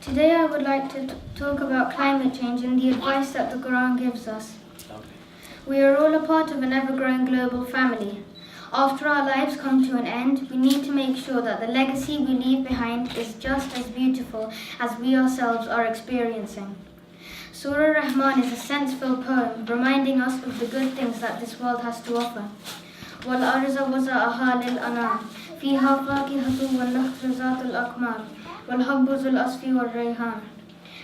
Today I would like to talk about climate change and the advice that the Quran gives us. We are all a part of an ever-growing global family. After our lives come to an end, we need to make sure that the legacy we leave behind is just as beautiful as we ourselves are experiencing. Surah Rahman is a sense-filled poem reminding us of the good things that this world has to offer. وَالْأَرْضَ وَزَرَعَهَا لِلْأَنَامِ فِيهَا فَاكِهَةٌ وَالنَّخْلُ ذَاتُ الْأَكْمَامِ وَالْحَبُّ ذُو الْعَصْفِ وَالرَّيْحَانُ.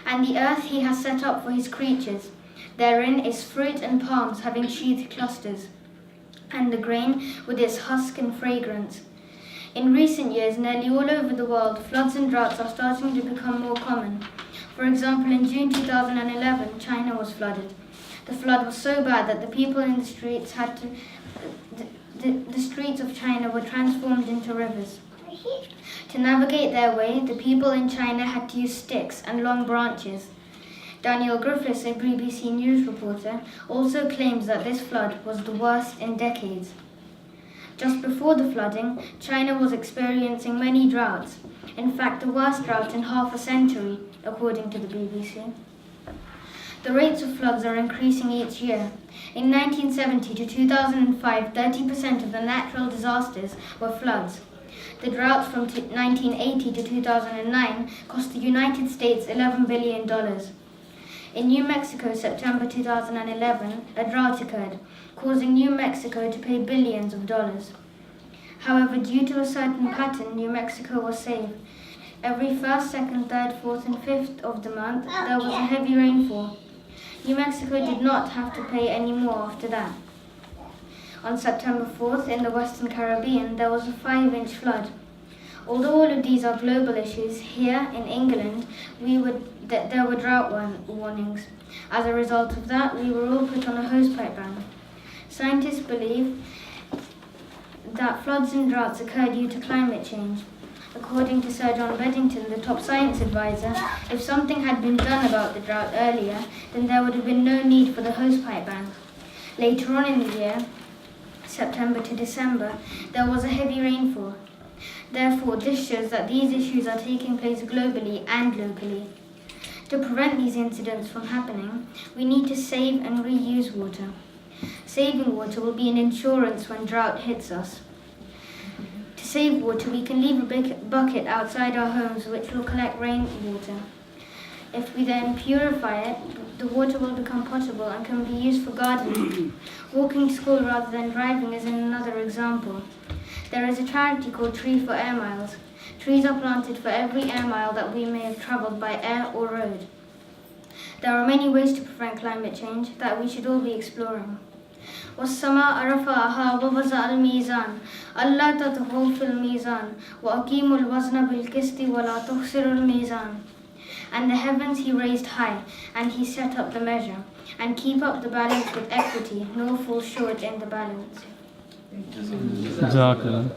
And the earth he has set up for his creatures. Therein is fruit and palms having sheathed clusters, and the grain with its husk and fragrance. In recent years, nearly all over the world, floods and droughts are starting to become more common. For example, in June 2011, China was flooded. The flood was so bad that the people in the streets the streets of China were transformed into rivers. To navigate their way, the people in China had to use sticks and long branches. Daniel Griffiths, a BBC News reporter, also claims that this flood was the worst in decades. Just before the flooding, China was experiencing many droughts. In fact, the worst drought in half a century, according to the BBC. The rates of floods are increasing each year. In 1970 to 2005, 30% of the natural disasters were floods. The droughts from 1980 to 2009 cost the United States $11 billion. In New Mexico, September 2011, a drought occurred, causing New Mexico to pay billions of dollars. However, due to a certain pattern, New Mexico was saved. Every 1st, 2nd, 3rd, 4th, and 5th of the month, there was a heavy rainfall. New Mexico did not have to pay any more after that. On September 4th, in the Western Caribbean, there was a 5-inch flood. Although all of these are global issues, here in England, there were drought warnings. As a result of that, we were all put on a hosepipe ban. Scientists believe that floods and droughts occur due to climate change. According to Sir John Beddington, the top science advisor, if something had been done about the drought earlier, then there would have been no need for the hosepipe ban. Later on in the year, September to December, there was a heavy rainfall. Therefore, this shows that these issues are taking place globally and locally. To prevent these incidents from happening, we need to save and reuse water. Saving water will be an insurance when drought hits us. To save water, we can leave a big bucket outside our homes which will collect rainwater. If we then purify it, the water will become potable and can be used for gardening. Walking to school rather than driving is another example. There is a charity called Tree for Air Miles. Trees are planted for every air mile that we may have travelled by air or road. There are many ways to prevent climate change that we should all be exploring. وَالسَّمَاءَ رَفَعَهَا وَوَضَعَ الْمِيزَانَ أَلَّا تَطْغَوْا فِي الْمِيزَانِ وَأَقِيمُوا الْوَزْنَ بِالْقِسْطِ وَلَا تُخْسِرُوا الْمِيزَانَ. And the heavens he raised high, and he set up the measure, and keep up the balance with equity, nor fall short in the balance. Exactly.